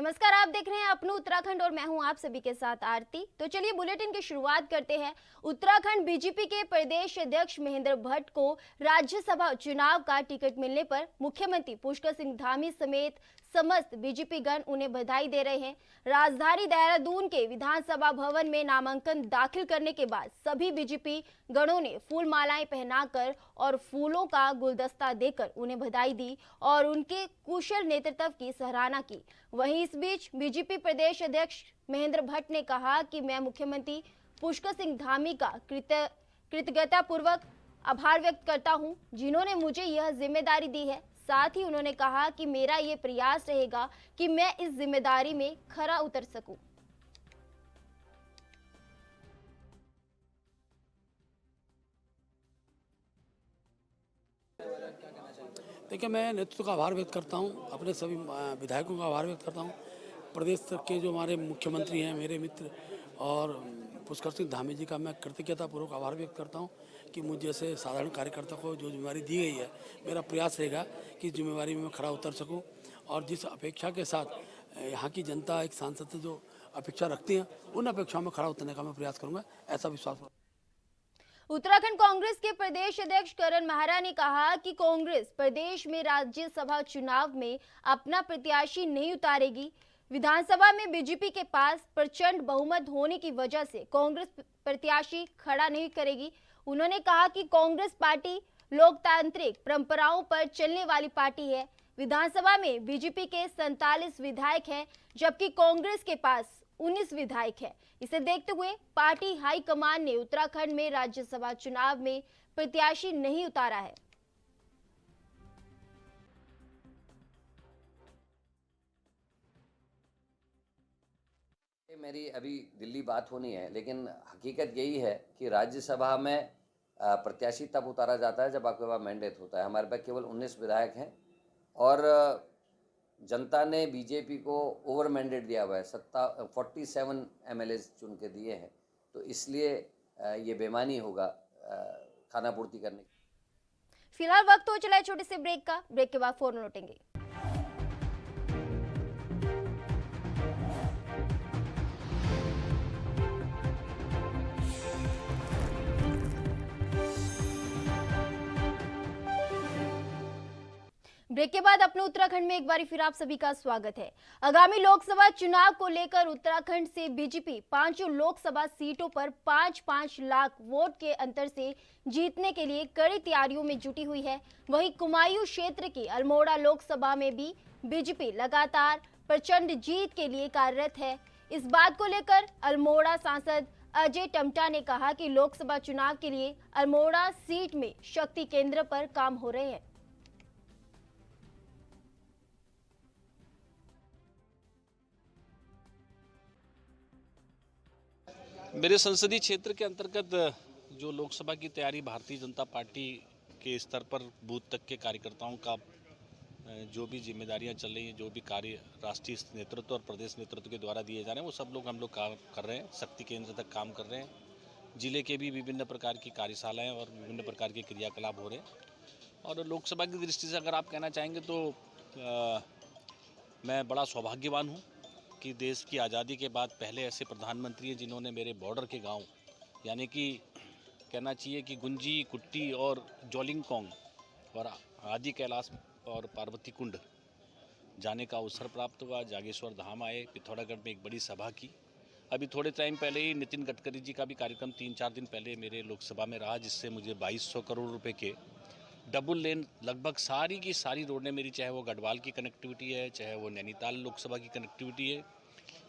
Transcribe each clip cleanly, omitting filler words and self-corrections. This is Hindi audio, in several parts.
नमस्कार, आप देख रहे हैं अपना उत्तराखंड और मैं हूं आप सभी के साथ आरती। तो चलिए बुलेटिन की शुरुआत करते हैं। उत्तराखंड बीजेपी के प्रदेश अध्यक्ष महेंद्र भट्ट को राज्यसभा चुनाव का टिकट मिलने पर मुख्यमंत्री पुष्कर सिंह धामी समेत समस्त बीजेपी गण उन्हें बधाई दे रहे हैं। राजधानी देहरादून के विधानसभा भवन में नामांकन दाखिल करने के बाद सभी बीजेपी गणों ने फूल मालाएं पहनाकर और फूलों का गुलदस्ता देकर उन्हें बधाई दी और उनके कुशल नेतृत्व की सराहना की। वहीं इस बीच बीजेपी प्रदेश अध्यक्ष महेंद्र भट्ट ने कहा कि मैं मुख्यमंत्री पुष्कर सिंह धामी का कृतज्ञतापूर्वक आभार व्यक्त करता हूं, जिन्होंने मुझे यह जिम्मेदारी दी है। साथ ही उन्होंने कहा कि मेरा ये प्रयास रहेगा कि मैं इस जिम्मेदारी में खरा उतर सकूं। देखिए, मैं नेतृत्व का आभार व्यक्त करता हूं, अपने सभी विधायकों का आभार व्यक्त करता हूं, प्रदेश के जो हमारे मुख्यमंत्री हैं, मेरे मित्र और पुष्कर सिंह धामी जी का मैं कृतज्ञतापूर्वक आभार व्यक्त करता हूं कि मुझ जैसे साधारण कार्यकर्ता को जो जिम्मेवारी दी गई है, मेरा प्रयास रहेगा कि जिम्मेवारी में मैं खरा उतर सकूं और जिस अपेक्षा के साथ यहाँ की जनता एक सांसद से जो अपेक्षा रखती हैं, उन अपेक्षाओं में खरा उतरने का मैं प्रयास करूँगा, ऐसा विश्वास। उत्तराखंड कांग्रेस के प्रदेश अध्यक्ष करण माहरा ने कहा कि कांग्रेस प्रदेश में राज्यसभा चुनाव में अपना प्रत्याशी नहीं उतारेगी। विधानसभा में बीजेपी के पास प्रचंड बहुमत होने की वजह से कांग्रेस प्रत्याशी खड़ा नहीं करेगी। उन्होंने कहा कि कांग्रेस पार्टी लोकतांत्रिक परंपराओं पर चलने वाली पार्टी है। विधानसभा में बीजेपी के 47 विधायक हैं, जबकि कांग्रेस के पास 19 विधायक है। इसे देखते हुए पार्टी हाईकमान ने उत्तराखंड में राज्यसभा चुनाव में प्रत्याशी नहीं उतारा है। मेरी अभी दिल्ली बात होनी है, लेकिन हकीकत यही है कि राज्यसभा में प्रत्याशी तब उतारा जाता है जब आपके पास मैंडेट होता है। हमारे पास केवल 19 विधायक हैं और जनता ने बीजेपी को ओवर मैंडेट दिया हुआ है, 47 MLA चुन के दिए हैं, तो इसलिए ये बेईमानी होगा खाना पूर्ति करने। फिलहाल वक्त हो चला है छोटे से ब्रेक का। ब्रेक के बाद फौरन लौटेंगे। ब्रेक के बाद अपने उत्तराखंड में एक बार फिर आप सभी का स्वागत है। आगामी लोकसभा चुनाव को लेकर उत्तराखंड से बीजेपी 5 लोकसभा सीटों पर 5-5 लाख वोट के अंतर से जीतने के लिए कड़ी तैयारियों में जुटी हुई है। वहीं कुमायूं क्षेत्र की अल्मोड़ा लोकसभा में भी बीजेपी लगातार प्रचंड जीत के लिए कार्यरत है। इस बात को लेकर अल्मोड़ा सांसद अजय टम्टा ने कहा कि लोकसभा चुनाव के लिए अल्मोड़ा सीट में शक्ति केंद्र पर काम हो रहे हैं। मेरे संसदीय क्षेत्र के अंतर्गत जो लोकसभा की तैयारी भारतीय जनता पार्टी के स्तर पर बूथ तक के कार्यकर्ताओं का जो भी जिम्मेदारियां चल रही हैं, जो भी कार्य राष्ट्रीय नेतृत्व और प्रदेश नेतृत्व के द्वारा दिए जा रहे हैं, वो सब हम लोग काम कर रहे हैं, शक्ति केंद्र तक काम कर रहे हैं। जिले के भी विभिन्न प्रकार की कार्यशालाएँ और विभिन्न प्रकार के क्रियाकलाप हो रहे हैं। और लोकसभा की दृष्टि से अगर आप कहना चाहेंगे तो मैं बड़ा सौभाग्यवान हूँ कि देश की आज़ादी के बाद पहले ऐसे प्रधानमंत्री हैं जिन्होंने मेरे बॉर्डर के गांव, यानी कि कहना चाहिए कि गुंजी, कुट्टी और जोलिंगकोंग और आदि कैलाश और पार्वती कुंड जाने का अवसर प्राप्त हुआ। जागेश्वर धाम आए, पिथौरागढ़ में एक बड़ी सभा की। अभी थोड़े टाइम पहले ही नितिन गडकरी जी का भी कार्यक्रम 3-4 दिन पहले मेरे लोकसभा में रहा, जिससे मुझे 2200 करोड़ रुपए के डबल लेन लगभग सारी की सारी रोडें मेरी, चाहे वो गढ़वाल की कनेक्टिविटी है, चाहे वो नैनीताल लोकसभा की कनेक्टिविटी है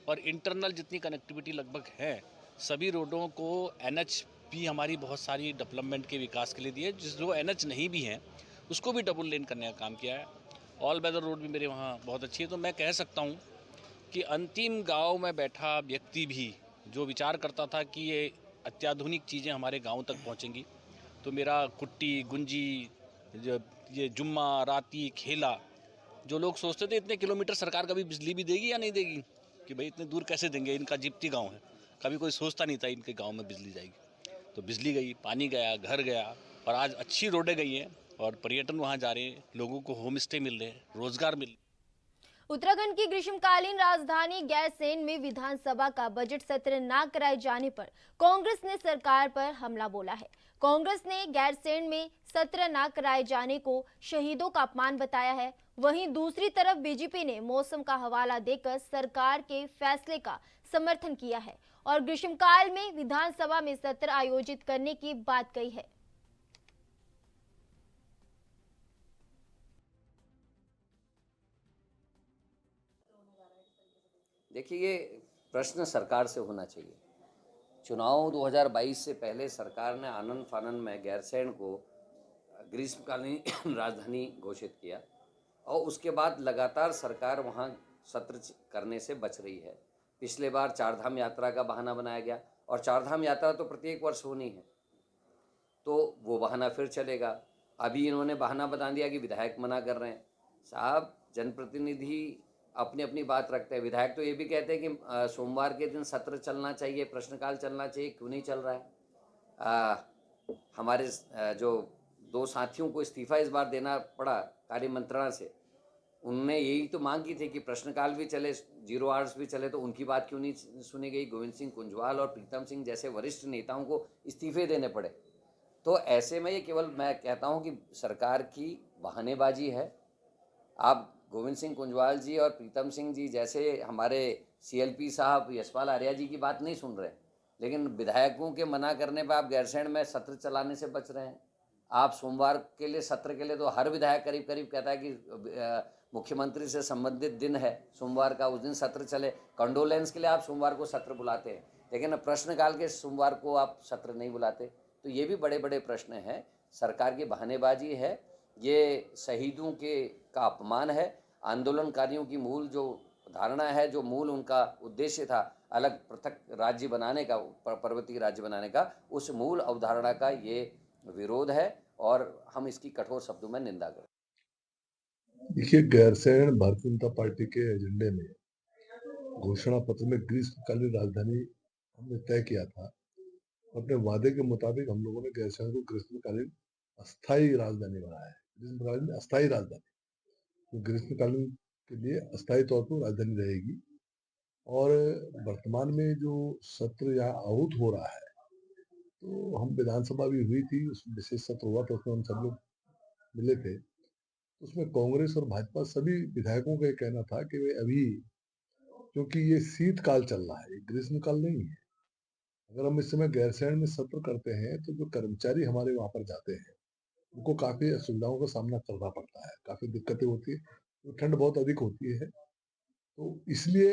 और इंटरनल जितनी कनेक्टिविटी लगभग है, सभी रोडों को NH भी हमारी बहुत सारी डेवलपमेंट के विकास के लिए दी है। जो NH नहीं भी हैं उसको भी डबल लेन करने का काम किया है। ऑल वेदर रोड भी मेरे वहाँ बहुत अच्छी है। तो मैं कह सकता हूँ कि अंतिम गाँव में बैठा व्यक्ति भी जो विचार करता था कि ये अत्याधुनिक चीज़ें हमारे गाँव तक पहुँचेंगी, तो मेरा कुट्टी, गुंजी, ये जुम्मा, राती, खेला, जो लोग सोचते थे इतने किलोमीटर सरकार कभी बिजली भी देगी या नहीं देगी, कि भाई इतने दूर कैसे देंगे, इनका जिप्ती गांव है, कभी कोई सोचता नहीं था इनके गांव में बिजली जाएगी। तो बिजली गई, पानी गया, घर गया और आज अच्छी रोडें गई हैं और पर्यटन वहां जा रहे हैं, लोगों को होम स्टे मिल रहे हैं, रोजगार मिल। उत्तराखंड की ग्रीष्मकालीन राजधानी गैरसैंण में विधानसभा का बजट सत्र न कराए जाने पर कांग्रेस ने सरकार पर हमला बोला है। कांग्रेस ने गैरसैंण में सत्र न कराए जाने को शहीदों का अपमान बताया है। वहीं दूसरी तरफ बीजेपी ने मौसम का हवाला देकर सरकार के फैसले का समर्थन किया है और ग्रीष्मकाल में विधानसभा में सत्र आयोजित करने की बात कही है। देखिए, ये प्रश्न सरकार से होना चाहिए। चुनाव 2022 से पहले सरकार ने आनन फानन में गैरसैंण को ग्रीष्मकालीन राजधानी घोषित किया और उसके बाद लगातार सरकार वहाँ सत्र करने से बच रही है। पिछले बार चारधाम यात्रा का बहाना बनाया गया और चारधाम यात्रा तो प्रत्येक वर्ष होनी है, तो वो बहाना फिर चलेगा। अभी इन्होंने बहाना बता दिया कि विधायक मना कर रहे हैं। साहब, जनप्रतिनिधि अपनी अपनी बात रखते हैं। विधायक तो ये भी कहते हैं कि सोमवार के दिन सत्र चलना चाहिए, प्रश्नकाल चलना चाहिए, क्यों नहीं चल रहा है। हमारे जो दो साथियों को इस्तीफा इस बार देना पड़ा कार्य मंत्रणा से, उनने यही तो मांग की थी कि प्रश्नकाल भी चले, 0 आवर्स भी चले, तो उनकी बात क्यों नहीं सुनी गई। गोविंद सिंह कुंजवाल और प्रीतम सिंह जैसे वरिष्ठ नेताओं को इस्तीफे देने पड़े। तो ऐसे में ये केवल मैं कहता हूँ कि सरकार की बहानेबाजी है। आप गोविंद सिंह कुंजवाल जी और प्रीतम सिंह जी जैसे हमारे CLP साहब यशपाल आर्या जी की बात नहीं सुन रहे, लेकिन विधायकों के मना करने पर आप गैरसैंण में सत्र चलाने से बच रहे हैं। आप सोमवार के लिए सत्र के लिए तो हर विधायक करीब करीब कहता है कि मुख्यमंत्री से संबंधित दिन है सोमवार का, उस दिन सत्र चले। कंडोलेंस के लिए आप सोमवार को सत्र बुलाते हैं, लेकिन प्रश्नकाल के सोमवार को आप सत्र नहीं बुलाते। तो ये भी बड़े बड़े प्रश्न हैं। सरकार की बहानेबाजी है, ये शहीदों का अपमान है। आंदोलनकारियों की मूल जो धारणा है, जो मूल उनका उद्देश्य था अलग पृथक राज्य बनाने का, पर्वतीय राज्य बनाने का, उस मूल अवधारणा का ये विरोध है और हम इसकी कठोर शब्दों में निंदा करें। देखिए, गैरसैंण भारतीय जनता पार्टी के एजेंडे में घोषणा पत्र में ग्रीष्मकालीन राजधानी हमने तय किया था। अपने वादे के मुताबिक हम लोगों ने गैरसैंण को ग्रीष्मकालीन अस्थायी राजधानी बनाया है। ग्रीष्मकालीन अस्थायी राजधानी, तो ग्रीष्मकालीन के लिए अस्थायी तौर पर राजधानी रहेगी। और वर्तमान में जो सत्र यहाँ आहूत हो रहा है, तो हम विधानसभा भी हुई थी, उस विशेष सत्र हुआ तो उसमें हम सब लोग मिले थे। उसमें कांग्रेस और भाजपा सभी विधायकों का कहना था कि वे अभी, क्योंकि ये शीतकाल चल रहा है, ग्रीष्मकाल नहीं है, अगर हम इस समय गैरसैंण में सत्र करते हैं तो जो कर्मचारी हमारे वहां पर जाते हैं उनको काफी असुविधाओं का सामना करना पड़ता है, काफी दिक्कतें होती है, तो ठंड बहुत अधिक होती है। तो इसलिए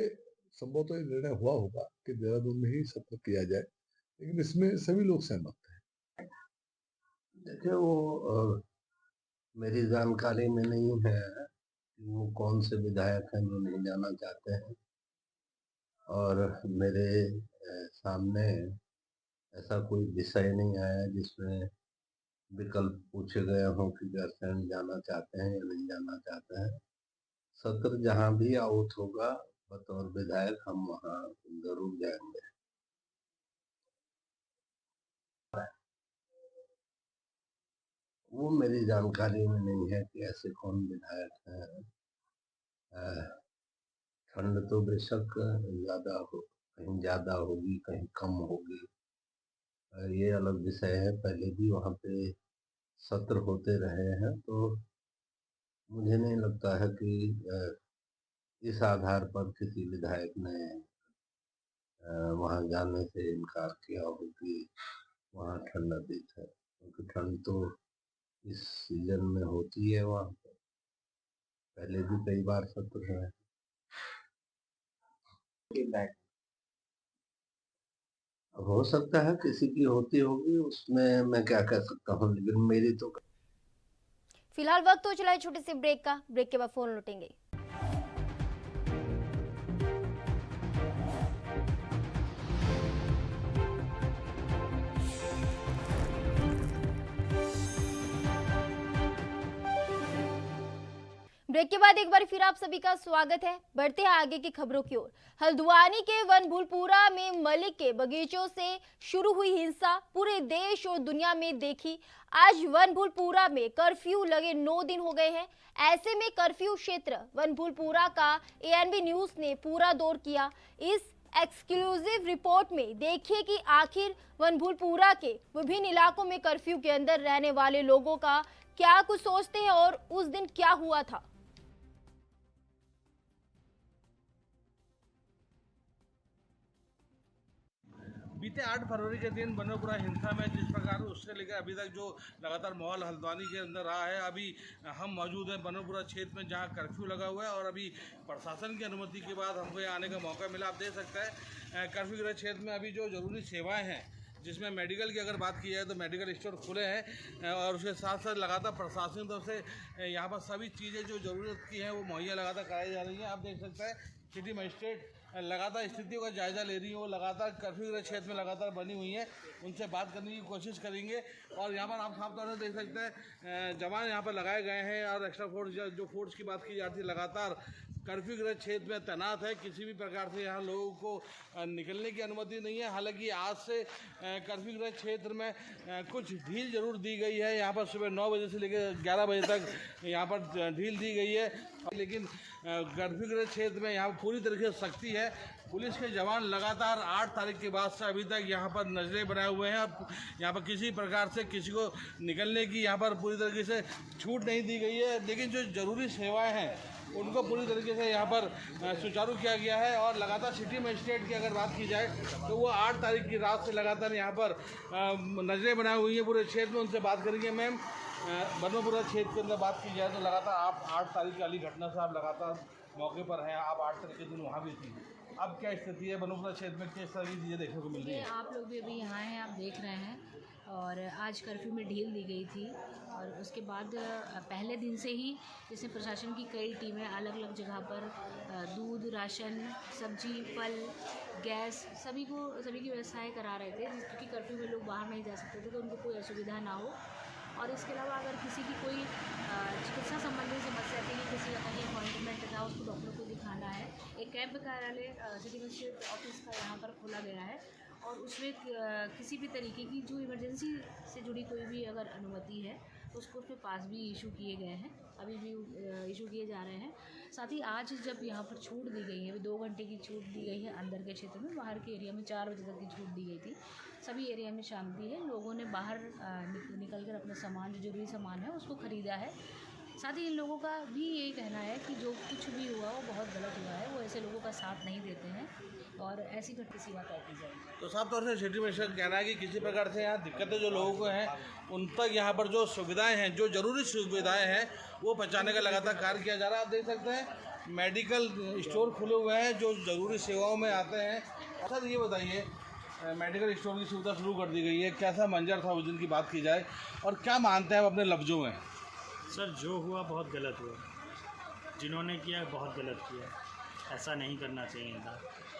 संभवतः ये निर्णय हुआ होगा कि देहरादून में ही सत्र किया जाए, लेकिन इसमें सभी लोग सहमत हैं। देखिए, वो मेरी जानकारी में नहीं है कि वो कौन से विधायक हैं जो नहीं जाना चाहते हैं, और मेरे सामने ऐसा कोई विषय नहीं आया जिसमें विकल्प पूछे गए हों कि गैरसैंण जाना चाहते हैं या नहीं जाना चाहते हैं। सत्र जहां भी आहूत होगा, बतौर विधायक हम वहां जरूर जाएंगे। वो मेरी जानकारी में नहीं है कि ऐसे कौन विधायक हैं। ठंड तो बेशक ज्यादा हो, कहीं ज्यादा होगी, कहीं कम होगी, ये अलग विषय है। पहले भी वहाँ पे सत्र होते रहे हैं, तो मुझे नहीं लगता है कि इस आधार पर किसी विधायक ने वहाँ जाने से इनकार किया हो कि वहाँ ठंड अधिक है, क्योंकि ठंड तो इस सीजन में होती है वहाँ पर। पहले भी कई बार सत्र है। हो सकता है किसी की होती होगी, उसमें मैं क्या कह सकता हूँ, लेकिन मेरी तो। फिलहाल वक्त हो चला है छोटे से ब्रेक का। ब्रेक के बाद फोन लौटेंगे। ब्रेक के बाद एक बार फिर आप सभी का स्वागत है। बढ़ते हैं आगे की खबरों की ओर। हल्द्वानी के वनभूलपुरा में मलिक के बगीचों से शुरू हुई हिंसा पूरे देश और दुनिया में देखी। आज वनभूलपुरा में कर्फ्यू लगे 9 दिन हो गए हैं। ऐसे में कर्फ्यू क्षेत्र वनभूलपुरा का ANB न्यूज ने पूरा दौर किया। इस एक्सक्लूसिव रिपोर्ट में देखिए कि आखिर वनभूलपुरा के विभिन्न इलाकों में कर्फ्यू के अंदर रहने वाले लोगों का क्या कुछ सोचते हैं और उस दिन क्या हुआ था। बीते 8 फरवरी के दिन बनोपुरा हिंसा में जिस प्रकार उससे लेकर अभी तक जो लगातार माहौल हल्द्वानी के अंदर रहा है, अभी हम मौजूद हैं बनोपुरा क्षेत्र में जहां कर्फ्यू लगा हुआ है और अभी प्रशासन की अनुमति के बाद हमको यहाँ आने का मौका मिला। आप देख सकते हैं कर्फ्यू ग्रस्त क्षेत्र में अभी जो ज़रूरी सेवाएँ हैं, जिसमें मेडिकल की अगर बात की जाए तो मेडिकल स्टोर खुले हैं और उसके साथ साथ लगातार प्रशासन की तरफ से यहाँ पर सभी चीज़ें जो ज़रूरत की हैं वो मुहैया लगातार कराई जा रही हैं। आप देख सकते हैं सिटी मजिस्ट्रेट लगातार स्थितियों का जायजा ले रही है, वो लगातार कर्फ्यू क्षेत्र में लगातार बनी हुई हैं, उनसे बात करने की कोशिश करेंगे। और यहाँ पर आप साफ तौर से देख सकते हैं जवान यहाँ पर लगाए गए हैं और एक्स्ट्रा फोर्स जो फोर्स की बात की जाती है लगातार कर्फ्यू ग्रस्त क्षेत्र में तैनात है। किसी भी प्रकार से यहाँ लोगों को निकलने की अनुमति नहीं है। हालांकि आज से कर्फ्यू ग्रस्त क्षेत्र में कुछ ढील जरूर दी गई है। यहाँ पर सुबह 9 बजे से लेकर 11 बजे तक यहाँ पर ढील दी गई है, लेकिन कर्फ्यू ग्रस्त क्षेत्र में यहाँ पूरी तरीके से सख्ती है। पुलिस के जवान लगातार 8 तारीख के बाद से अभी तक यहाँ पर नजरें बनाए हुए हैं और यहाँ पर किसी प्रकार से किसी को निकलने की यहाँ पर पूरी तरीके से छूट नहीं दी गई है। लेकिन जो ज़रूरी सेवाएं हैं उनको पूरी तरीके से यहाँ पर सुचारू किया गया है। और लगातार सिटी मजिस्ट्रेट की अगर बात की जाए तो वो 8 तारीख की रात से लगातार यहाँ पर नजरें बनाई हुई हैं पूरे क्षेत्र में। उनसे बात करेंगे। मैम, बनोपुरा क्षेत्र के अंदर बात की जाए तो लगातार आप 8 तारीख वाली घटना से आप लगातार मौके पर हैं, आप 8 तारीख के दिन वहाँ भी थी। अब क्या स्थिति है बनोपुरा क्षेत्र में, किस तरह की चीज़ें देखने को मिल रही है? आप लोग भी अभी यहाँ हैं, आप देख रहे हैं। और आज कर्फ्यू में ढील दी गई थी और उसके बाद पहले दिन से ही जिसमें प्रशासन की कई टीमें अलग अलग जगह पर दूध, राशन, सब्जी, फल, गैस सभी की व्यवस्थाएं करा रहे थे, क्योंकि कर्फ्यू में लोग बाहर नहीं जा सकते थे तो उनको कोई असुविधा ना हो। और इसके अलावा अगर किसी की कोई चिकित्सा संबंधी समस्या थी, किसी का कहीं अपॉइंटमेंट था, उसको डॉक्टर को दिखाना है, एक कैंप कार्यालय सिटी मजिस्ट्रेट ऑफिस का यहाँ पर खोला गया है और उसमें किसी भी तरीके की जो इमरजेंसी से जुड़ी कोई भी अगर अनुमति है उसको उसमें पास भी इशू किए गए हैं, अभी भी इशू किए जा रहे हैं। साथ ही आज जब यहाँ पर छूट दी गई है, अभी 2 घंटे की छूट दी गई है अंदर के क्षेत्र में, बाहर के एरिया में 4 बजे तक की छूट दी गई थी। सभी एरिया में शांति है, लोगों ने बाहर निकल कर अपना सामान, जो जरूरी सामान है उसको ख़रीदा है। साथ ही इन लोगों का भी यही कहना है कि जो कुछ भी हुआ वो बहुत गलत हुआ है, वो ऐसे लोगों का साथ नहीं देते हैं और ऐसी घटना सी बात की जाएगी। तो साफ तौर से सिटी मजिस्ट्रेट कहना है कि किसी प्रकार से यहाँ दिक्कतें जो लोगों को हैं उन तक यहाँ पर जो सुविधाएं हैं, जो ज़रूरी सुविधाएं हैं वो पहुँचाने का लगातार कार्य किया जा रहा है। आप देख सकते हैं मेडिकल स्टोर खुले हुए हैं जो ज़रूरी सेवाओं में आते हैं। सर ये बताइए, मेडिकल स्टोर की सुविधा शुरू कर दी गई है, कैसा मंजर था उस दिन की बात की जाए और क्या मानते हैं आप अपने लफ्ज़ों में? सर जो हुआ बहुत गलत हुआ, जिन्होंने किया बहुत गलत किया, ऐसा नहीं करना चाहिए था।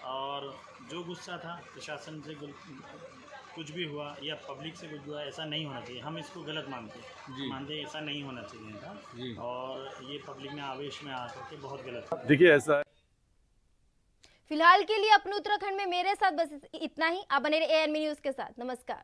और जो गुस्सा था प्रशासन से कुछ भी हुआ या पब्लिक से कुछ हुआ, ऐसा नहीं होना चाहिए। हम इसको गलत मानते ऐसा नहीं होना चाहिए था और ये पब्लिक ने आवेश में आकर के बहुत गलत। देखिए ऐसा है। फिलहाल के लिए अपने उत्तराखंड में मेरे साथ बस इतना ही। आप बने रहिए ANB न्यूज के साथ। नमस्कार।